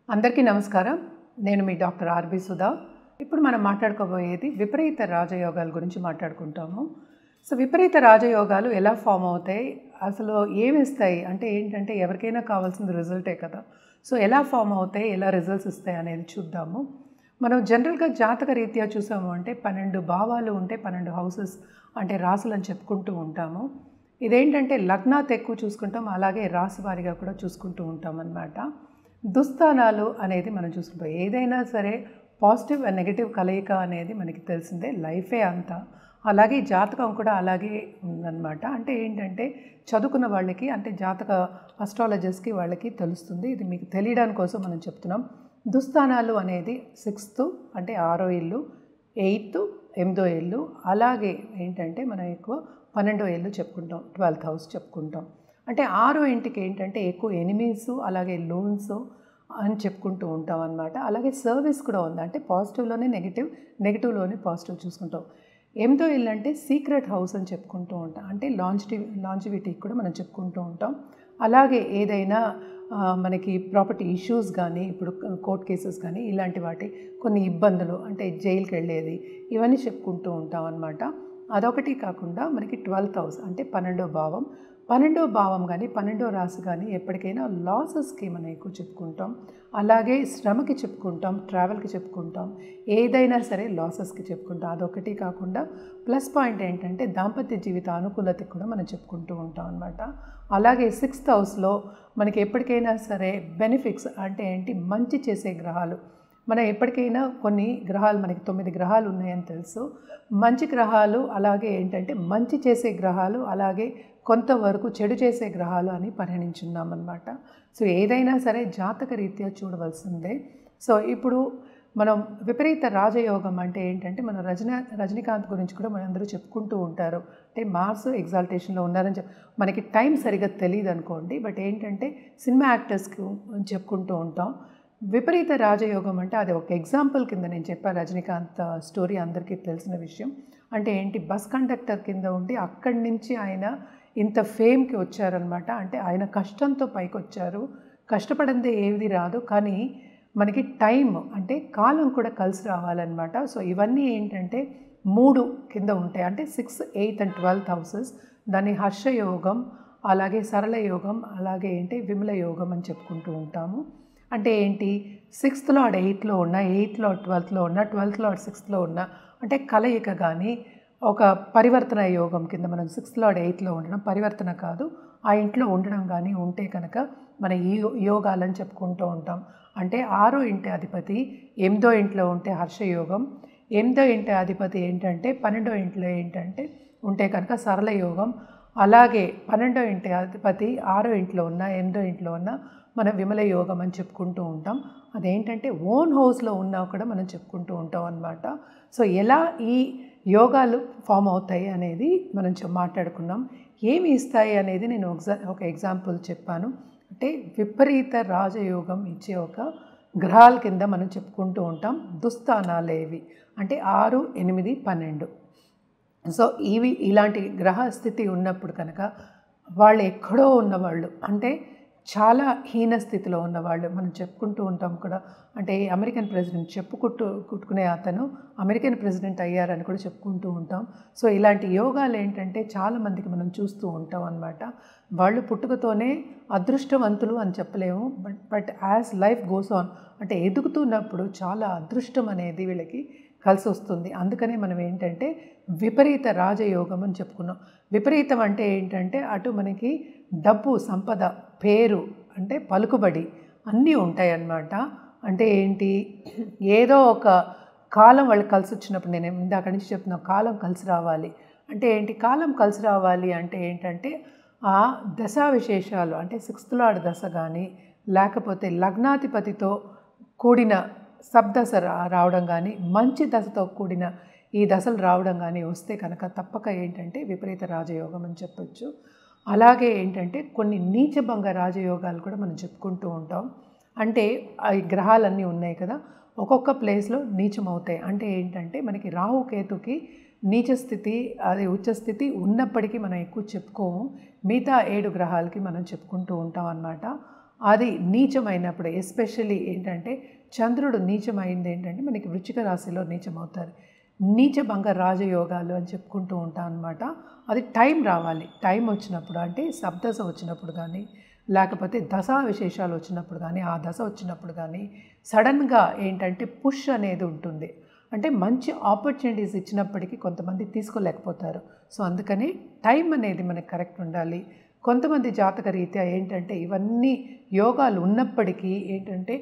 అందరికీ నమస్కారం. నేను మీ డాక్టర్ ఆర్బి సుధా. ఇప్పుడు మనం మాట్లాడుకోబోయేది విపరీత రాజయోగాల గురించి మాట్లాడుకుంటాము. సో విపరీత రాజయోగాలు ఎలా ఫామ్ అవుతాయి, అసలు ఏమిస్తాయి అంటే ఏంటంటే ఎవరికైనా కావాల్సింది రిజల్టే కదా. సో ఎలా ఫామ్ అవుతాయి, ఎలా రిజల్ట్స్ ఇస్తాయి అనేది చూద్దాము. మనం జనరల్గా జాతక రీత్యా చూసాము అంటే 12 భావాలు ఉంటే 12 హౌసెస్ అంటే రాసులు అని చెప్పుకుంటూ ఉంటాము. ఇదేంటంటే లగ్నాత్ ఎక్కువ చూసుకుంటాం, అలాగే రాశి వారిగా కూడా చూసుకుంటూ ఉంటాం అన్నమాట. దుస్థానాలు అనేది మనం చూసుకుంటాం. ఏదైనా సరే పాజిటివ్ అండ్ నెగిటివ్ కలయిక అనేది మనకి తెలిసిందే, లైఫే అంతా. అలాగే జాతకం కూడా అలాగే ఉందన్నమాట. అంటే ఏంటంటే చదువుకున్న వాళ్ళకి అంటే జాతక అస్ట్రాలజర్స్కి వాళ్ళకి తెలుస్తుంది. ఇది మీకు తెలియడానికి కోసం మనం చెప్తున్నాం. దుస్థానాలు అనేది 6th అంటే 6వ ఇల్లు, 8th 8వ ఇల్లు, అలాగే ఏంటంటే మనం ఎక్కువ 12వ ఇల్లు చెప్పుకుంటాం, 12th హౌస్ చెప్పుకుంటాం. అంటే 6వ ఇంటికి ఏంటంటే ఎక్కువ ఎనిమీస్, అలాగే లోన్స్ అని చెప్పుకుంటూ ఉంటాం అన్నమాట. అలాగే సర్వీస్ కూడా ఉంది, అంటే పాజిటివ్లోనే నెగిటివ్, నెగిటివ్లోనే పాజిటివ్ చూసుకుంటాం. 8వ ఇల్లు అంటే సీక్రెట్ హౌస్ అని చెప్పుకుంటూ ఉంటాం, అంటే లాంజివిటీకి కూడా మనం చెప్పుకుంటూ ఉంటాం. అలాగే ఏదైనా మనకి ప్రాపర్టీ ఇష్యూస్ కానీ, ఇప్పుడు కోర్ట్ కేసెస్ కానీ, ఇలాంటి వాటి కొన్ని ఇబ్బందులు అంటే జైలుకి వెళ్ళేది, ఇవన్నీ చెప్పుకుంటూ ఉంటాం అన్నమాట. అదొకటి కాకుండా మనకి 12th హౌస్ అంటే 12వ భావం. 12వ భావం కానీ 12వ రాశి కానీ ఎప్పటికైనా లాసెస్కి మనం ఎక్కువ చెప్పుకుంటాం. అలాగే శ్రమకి చెప్పుకుంటాం, ట్రావెల్కి చెప్పుకుంటాం, ఏదైనా సరే లాసెస్కి చెప్పుకుంటాం. అదొకటి కాకుండా ప్లస్ పాయింట్ ఏంటంటే దాంపత్య జీవిత అనుకూలతకి కూడా మనం చెప్పుకుంటూ ఉంటాం అన్నమాట. అలాగే 6th హౌస్లో మనకి ఎప్పటికైనా సరే బెనిఫిట్స్ అంటే ఏంటి, మంచి చేసే గ్రహాలు. మనం ఎప్పటికైనా కొన్ని గ్రహాలు, మనకి 9 గ్రహాలు ఉన్నాయని తెలుసు. మంచి గ్రహాలు, అలాగే ఏంటంటే మంచి చేసే గ్రహాలు, అలాగే కొంతవరకు చెడు చేసే గ్రహాలు అని పరిగణించున్నామన్నమాట. సో ఏదైనా సరే జాతక రీత్యా చూడవలసిందే. సో ఇప్పుడు మనం విపరీత రాజయోగం అంటే ఏంటంటే మనం రజనీకాంత్ గురించి కూడా మన అందరూ చెప్పుకుంటూ ఉంటారు. అంటే మార్స్ ఎగ్జాల్టేషన్లో ఉన్నారని మనకి టైం సరిగ్గా తెలియదు అనుకోండి, బట్ ఏంటంటే సినిమా యాక్టర్స్కి చెప్పుకుంటూ ఉంటాం. విపరీత రాజయోగం అంటే అది ఒక ఎగ్జాంపుల్ కింద నేను చెప్పాను. రజనీకాంత్ స్టోరీ అందరికీ తెలిసిన విషయం. అంటే ఏంటి, బస్ కండక్టర్ కింద ఉండి అక్కడి నుంచి ఆయన ఇంత ఫేమ్కి వచ్చారనమాట. అంటే ఆయన కష్టంతో పైకి వచ్చారు. కష్టపడిందే ఏది రాదు, కానీ మనకి టైం అంటే కాలం కూడా కలిసి రావాలన్నమాట. సో ఇవన్నీ ఏంటంటే 3 కింద ఉంటాయి, అంటే 6, 8 and 12th హౌసెస్. దాన్ని హర్షయోగం, అలాగే సరళ యోగం, అలాగే ఏంటి విమల యోగం అని చెప్పుకుంటూ ఉంటాము. అంటే ఏంటి, 6th లార్డ్ 8లో ఉన్న, 8th లార్డ్ 12లో ఉన్న, 12th లార్డ్ 6లో ఉన్న, అంటే కలయిక కానీ ఒక పరివర్తన యోగం కింద మనం 6th లార్డ్ 8లో ఉండడం, పరివర్తన కాదు, ఆ ఇంట్లో ఉండడం కానీ ఉంటే కనుక మన ఈ యోగాలని చెప్పుకుంటూ ఉంటాం. అంటే 6వ ఇంటి అధిపతి 8వ ఇంట్లో ఉంటే హర్షయోగం, 8వ ఇంటి అధిపతి ఏంటంటే 12వ ఇంట్లో ఏంటంటే ఉంటే కనుక సరళ యోగం, అలాగే 12వ ఇంటి అధిపతి 6వ ఇంట్లో ఉన్న, 8వ ఇంట్లో ఉన్న మనం విమల యోగం అని చెప్పుకుంటూ ఉంటాం. అదేంటంటే ఓన్ హౌస్లో ఉన్నా కూడా మనం చెప్పుకుంటూ ఉంటాం అన్నమాట. సో ఎలా ఈ యోగాలు ఫామ్ అవుతాయి అనేది మనం మాట్లాడుకున్నాం. ఏమి ఇస్తాయి అనేది నేను ఒక ఎగ్జాంపుల్ చెప్పాను. అంటే విపరీత రాజయోగం ఇచ్చే ఒక గ్రహాల కింద మనం చెప్పుకుంటూ ఉంటాం. దుస్థానాలేవి అంటే 6, 8, 12. సో ఇలాంటి గ్రహ స్థితి ఉన్నప్పుడు కనుక వాళ్ళు ఎక్కడో ఉన్నవాళ్ళు, అంటే చాలా హీన స్థితిలో ఉన్నవాళ్ళు మనం చెప్పుకుంటూ ఉంటాం కూడా. అంటే అమెరికన్ ప్రెసిడెంట్ కుట్టుకునే అతను అమెరికన్ ప్రెసిడెంట్ అయ్యారని కూడా చెప్పుకుంటూ ఉంటాం. సో ఇలాంటి యోగాలు ఏంటంటే చాలామందికి మనం చూస్తూ ఉంటాం అన్నమాట. వాళ్ళు పుట్టుకతోనే అదృష్టవంతులు అని చెప్పలేము, but as life goes on అంటే ఎదుగుతున్నప్పుడు చాలా అదృష్టం అనేది వీళ్ళకి కలిసి వస్తుంది. అందుకనే మనం ఏంటంటే విపరీత రాజయోగం అని చెప్పుకున్నాం. విపరీతం అంటే ఏంటంటే అటు మనకి డబ్బు, సంపద, పేరు, అంటే పలుకుబడి అన్నీ ఉంటాయి అన్నమాట. అంటే ఏంటి, ఏదో ఒక కాలం వాళ్ళకి కలిసి వచ్చినప్పుడు, నేను ఇందాక నుంచి చెప్తున్నా కాలం కలిసి రావాలి అంటే ఏంటి, కాలం కలిసి రావాలి అంటే ఏంటంటే ఆ దశా విశేషాలు, అంటే 6th లార్డ్ దశ కానీ, లేకపోతే లగ్నాధిపతితో కూడిన సబ్దశ రావడం కానీ, మంచి దశతో కూడిన ఈ దశలు రావడం కానీ వస్తే కనుక తప్పక ఏంటంటే విపరీత రాజయోగం అని చెప్పొచ్చు. అలాగే ఏంటంటే కొన్ని నీచభంగ రాజయోగాలు కూడా మనం చెప్పుకుంటూ ఉంటాం. అంటే ఈ గ్రహాలన్నీ ఉన్నాయి కదా, ఒక్కొక్క ప్లేస్లో నీచం అవుతాయి. అంటే ఏంటంటే మనకి రాహుకేతుకి నీచ స్థితి, అది ఉచ్చ స్థితి ఉన్నప్పటికీ మనం ఎక్కువ చెప్పుకోము. మిగతా 7 గ్రహాలకి మనం చెప్పుకుంటూ ఉంటాం అన్నమాట. అది నీచమైనప్పుడు ఎస్పెషల్లీ ఏంటంటే చంద్రుడు నీచమైంది ఏంటంటే మనకి వృశ్చిక రాశిలో నీచమవుతారు. నీచభంగ రాజయోగాలు అని చెప్పుకుంటూ ఉంటాం అనమాట. అది టైం రావాలి. టైం వచ్చినప్పుడు అంటే సప్దశ వచ్చినప్పుడు కానీ లేకపోతే దశా విశేషాలు వచ్చినప్పుడు కానీ ఆ దశ వచ్చినప్పుడు కానీ సడన్గా ఏంటంటే పుష్ అనేది ఉంటుంది. అంటే మంచి ఆపర్చునిటీస్ ఇచ్చినప్పటికీ కొంతమంది తీసుకోలేకపోతారు. సో అందుకని టైం అనేది మనకు కరెక్ట్ ఉండాలి. కొంతమంది జాతక రీత్యా ఏంటంటే ఇవన్నీ యోగాలు ఉన్నప్పటికీ ఏంటంటే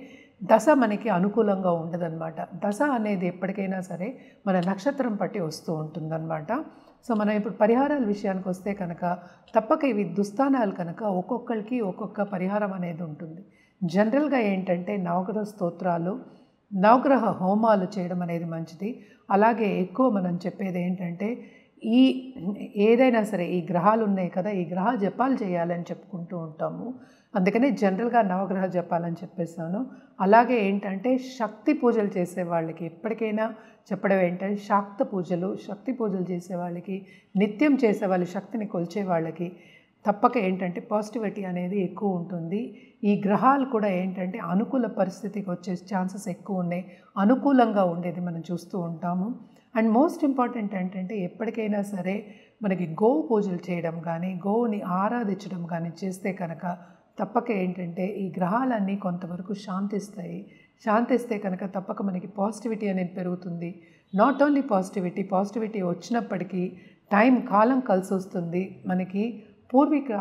దశ మనకి అనుకూలంగా ఉండదన్నమాట. దశ అనేది ఎప్పటికైనా సరే మన నక్షత్రం పట్టి వస్తూ ఉంటుందన్నమాట. సో మనం ఇప్పుడు పరిహారాల విషయానికి వస్తే కనుక తప్పక ఇవి దుస్థానాలు కనుక ఒక్కొక్కరికి ఒక్కొక్క పరిహారం అనేది ఉంటుంది. జనరల్గా ఏంటంటే నవగ్రహ స్తోత్రాలు, నవగ్రహ హోమాలు చేయడం అనేది మంచిది. అలాగే ఎక్కువ మనం చెప్పేది ఏంటంటే ఈ ఏదైనా సరే ఈ గ్రహాలు ఉన్నాయి కదా, ఈ గ్రహ జపాలు చేయాలని చెప్పుకుంటూ ఉంటాము. అందుకనే జనరల్గా నవగ్రహ జపాలని చెప్పేస్తాను. అలాగే ఏంటంటే శక్తి పూజలు చేసే వాళ్ళకి ఎప్పటికైనా చెప్పడం ఏంటంటే శక్తి పూజలు చేసే వాళ్ళకి, నిత్యం చేసే వాళ్ళ శక్తిని కొలిచే వాళ్ళకి తప్పక ఏంటంటే పాజిటివిటీ అనేది ఎక్కువ ఉంటుంది. ఈ గ్రహాలు కూడా ఏంటంటే అనుకూల పరిస్థితికి వచ్చే ఛాన్సెస్ ఎక్కువ ఉన్నాయి. అనుకూలంగా ఉండేది మనం చూస్తూ ఉంటాము. అండ్ మోస్ట్ ఇంపార్టెంట్ ఏంటంటే ఎప్పటికైనా సరే మనకి గోవు పూజలు చేయడం కానీ, గోవుని ఆరాధించడం కానీ చేస్తే కనుక తప్పక ఏంటంటే ఈ గ్రహాలన్నీ కొంతవరకు శాంతిస్తే కనుక తప్పక మనకి పాజిటివిటీ అనేది పెరుగుతుంది. నాట్ ఓన్లీ పాజిటివిటీ వచ్చినప్పటికీ కాలం కలిసి వస్తుంది. మనకి పూర్వీక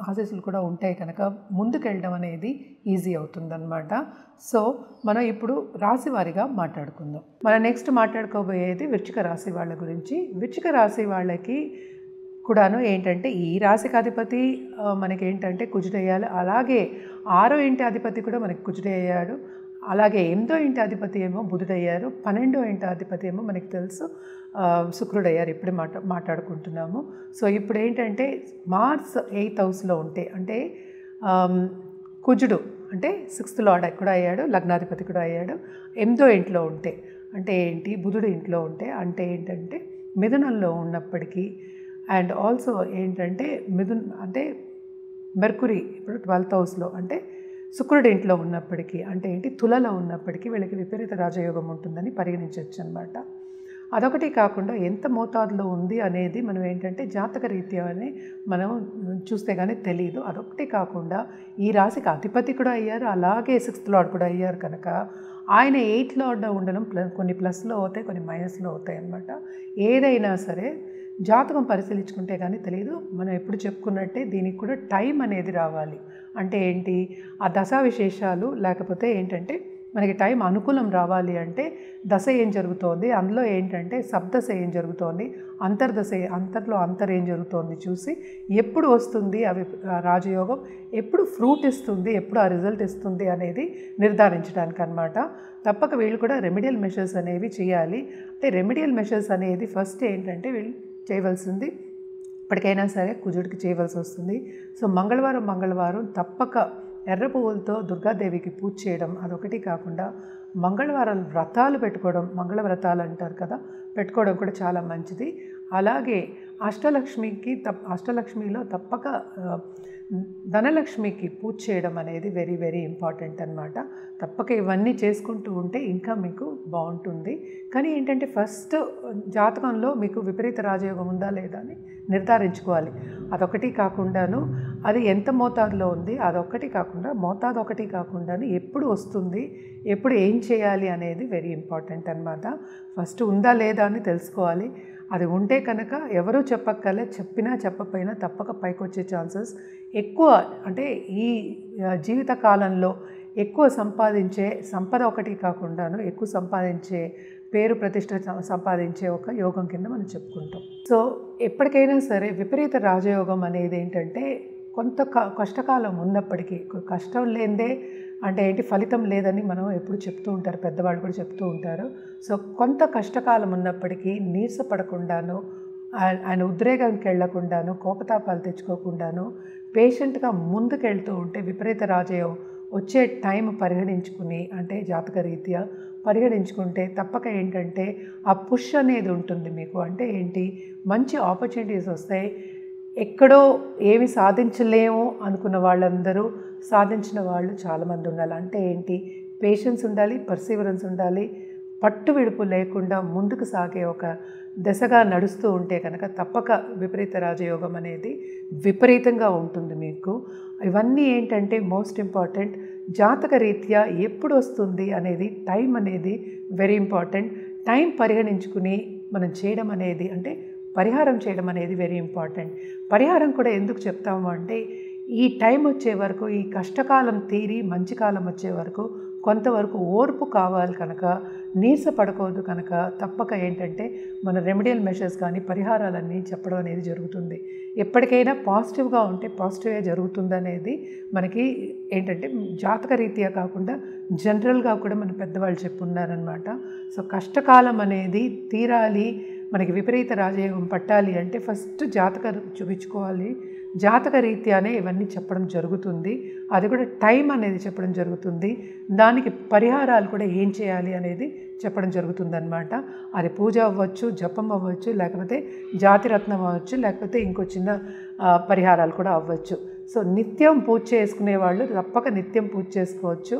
ఆశీస్సులు కూడా ఉంటాయి కనుక ముందుకెళ్ళడం అనేది ఈజీ అవుతుందన్నమాట. సో మనం ఇప్పుడు రాశి వారిగా మాట్లాడుకుందాం. మనం నెక్స్ట్ మాట్లాడుకోబోయేది వృశ్చిక రాశి వాళ్ళ గురించి. వృశ్చిక రాశి వాళ్ళకి కూడాను ఏంటంటే ఈ రాశికి అధిపతి మనకి ఏంటంటే కుజుడయ్యాడు. అలాగే 6వ ఇంటి అధిపతి కూడా మనకి కుజుడయ్యాడు. అలాగే 8వ ఇంటి అధిపతి ఏమో బుధుడయ్యారు. 12వ ఇంటి అధిపతి ఏమో మనకి తెలుసు శుక్రుడయ్యారు. ఇప్పుడే మాట్లాడుకుంటున్నాము. సో ఇప్పుడు ఏంటంటే మార్స్ 8th హౌస్లో ఉంటే అంటే కుజుడు అంటే 6th లార్డ్ కూడా అయ్యాడు, లగ్నాధిపతి కూడా అయ్యాడు. 8వ ఇంట్లో ఉంటే అంటే ఏంటి, బుధుడు ఇంట్లో ఉంటే అంటే ఏంటంటే మిథునంలో ఉన్నప్పటికీ అండ్ ఆల్సో ఏంటంటే అంటే మెర్కురీ ఇప్పుడు 12th హౌస్లో అంటే శుక్రుడి ఇంట్లో ఉన్నప్పటికీ అంటే ఏంటి తులలో ఉన్నప్పటికీ వీళ్ళకి విపరీత రాజయోగం ఉంటుందని పరిగణించవచ్చు అనమాట. అదొకటి కాకుండా ఎంత మోతాదులో ఉంది అనేది మనం ఏంటంటే జాతక రీత్యానే మనం చూస్తే కానీ తెలియదు. అదొకటి కాకుండా ఈ రాశికి అధిపతి కూడా అయ్యారు, అలాగే 6th లార్డ్ కూడా అయ్యారు కనుక ఆయన 8th లార్డ్లో ఉండడం కొన్ని ప్లస్లో అవుతాయి, కొన్ని మైనస్లో అవుతాయి అన్నమాట. ఏదైనా సరే జాతకం పరిశీలించుకుంటే కానీ తెలియదు. మనం ఎప్పుడు చెప్పుకున్నట్టే దీనికి కూడా టైం అనేది రావాలి. అంటే ఏంటి ఆ దశా విశేషాలు లేకపోతే ఏంటంటే మనకి టైం అనుకూలం రావాలి అంటే దశ ఏం జరుగుతోంది, అందులో ఏంటంటే సప్దశ ఏం జరుగుతోంది, అంతర్లో ఏం జరుగుతోంది చూసి ఎప్పుడు వస్తుంది అవి రాజయోగం, ఎప్పుడు ఫ్రూట్ ఇస్తుంది, ఎప్పుడు ఆ రిజల్ట్ ఇస్తుంది అనేది నిర్ధారించడానికి అన్నమాట. తప్పక వీళ్ళు కూడా రెమెడియల్ మెషర్స్ అనేవి చేయాలి. అంటే రెమెడియల్ మెషర్స్ అనేది ఫస్ట్ ఏంటంటే వీళ్ళు చేయవలసింది ఇప్పటికైనా సరే కుజుడికి చేయవలసి వస్తుంది. సో మంగళవారం తప్పక ఎర్ర పువ్వులతో దుర్గాదేవికి పూజ చేయడం అదొకటి కాకుండా మంగళవారం వ్రతాలు పెట్టుకోవడం, మంగళ వ్రతాలు అంటారు కదా, పెట్టుకోవడం కూడా చాలా మంచిది. అలాగే అష్టలక్ష్మిలో తప్పక ధనలక్ష్మికి పూజ చేయడం అనేది వెరీ వెరీ ఇంపార్టెంట్ అన్నమాట. తప్పక ఇవన్నీ చేసుకుంటూ ఉంటే ఇంకా మీకు బాగుంటుంది. కానీ ఏంటంటే ఫస్ట్ జాతకంలో మీకు విపరీత రాజయోగం ఉందా లేదా అని నిర్ధారించుకోవాలి. అదొకటి కాకుండాను అది ఎంత మోతాదులో ఉంది అదొకటి కాకుండా మోతాదు ఒకటి కాకుండాను ఎప్పుడు వస్తుంది, ఎప్పుడు ఏం చేయాలి అనేది వెరీ ఇంపార్టెంట్ అన్నమాట. ఫస్ట్ ఉందా లేదా అని తెలుసుకోవాలి. అది ఉంటే కనుక ఎవరూ చెప్పక్కర్లే, చెప్పినా చెప్పకపోయినా తప్పక పైకి వచ్చే ఛాన్సెస్ ఎక్కువ. అంటే ఈ జీవితకాలంలో ఎక్కువ సంపద ఒకటి కాకుండాను ఎక్కువ సంపాదించే పేరు ప్రతిష్ట సంపాదించే ఒక యోగం కింద మనం చెప్పుకుంటాం. సో ఎప్పటికైనా సరే విపరీత రాజయోగం అనేది ఏంటంటే కొంత కష్టకాలం ఉన్నప్పటికీ కష్టం లేదే అంటే ఏంటి ఫలితం లేదని మనం ఎప్పుడు చెప్తూ ఉంటారు, పెద్దవాళ్ళు కూడా చెప్తూ ఉంటారు. సో కొంత కష్టకాలం ఉన్నప్పటికీ నీరసపడకుండాను ఆయన ఉద్రేగానికి వెళ్లకుండాను కోపతాపాలు తెచ్చుకోకుండాను పేషెంట్గా ముందుకెళ్తూ ఉంటే విపరీత రాజయోగం వచ్చే టైం పరిగణించుకుని అంటే జాతక రీత్యా పరిగణించుకుంటే తప్పక ఏంటంటే ఆ పుష్ అనేది ఉంటుంది మీకు. అంటే ఏంటి మంచి ఆపర్చునిటీస్ వస్తాయి. ఎక్కడో ఏమి సాధించలేము అనుకున్న వాళ్ళందరూ సాధించిన వాళ్ళు చాలామంది ఉండాలి. అంటే ఏంటి, పేషెన్స్ ఉండాలి, పర్సీవరెన్స్ ఉండాలి, పట్టు విడుపు లేకుండా ముందుకు సాగే ఒక దశగా నడుస్తూ ఉంటే కనుక తప్పక విపరీత రాజయోగం అనేది విపరీతంగా ఉంటుంది మీకు. ఇవన్నీ ఏంటంటే మోస్ట్ ఇంపార్టెంట్, జాతక రీత్యా ఎప్పుడు వస్తుంది అనేది టైం అనేది వెరీ ఇంపార్టెంట్. టైం పరిగణించుకుని మనం చేయడం అనేది, అంటే పరిహారం చేయడం అనేది వెరీ ఇంపార్టెంట్. పరిహారం కూడా ఎందుకు చెప్తాము అంటే, ఈ టైం వచ్చే వరకు, ఈ కష్టకాలం తీరి మంచి కాలం వచ్చే వరకు కొంతవరకు ఓర్పు కావాలి కనుక, నీరస పడకూడదు కనుక తప్పక ఏంటంటే మన రెమెడియల్ మెషర్స్ కానీ పరిహారాలన్నీ చెప్పడం అనేది జరుగుతుంది. ఎప్పటికైనా పాజిటివ్గా ఉంటే పాజిటివ్గా జరుగుతుంది అనేది మనకి ఏంటంటే జాతక రీత్యా కాకుండా జనరల్గా కూడా మన పెద్దవాళ్ళు చెప్పున్నారనమాట. సో కష్టకాలం అనేది తీరాలి, మనకి విపరీత రాజయోగం పట్టాలి అంటే ఫస్ట్ జాతక చూపించుకోవాలి. జాతక రీత్యానే ఇవన్నీ చెప్పడం జరుగుతుంది. అది కూడా టైం అనేది చెప్పడం జరుగుతుంది. దానికి పరిహారాలు కూడా ఏం చేయాలి అనేది చెప్పడం జరుగుతుందన్నమాట. అది పూజ అవ్వచ్చు, జపం అవ్వచ్చు, లేకపోతే జాతిరత్నం అవ్వచ్చు, లేకపోతే ఇంకో చిన్న పరిహారాలు కూడా అవ్వచ్చు. సో నిత్యం పూజ చేసుకునే వాళ్ళు తప్పక నిత్యం పూజ చేసుకోవచ్చు.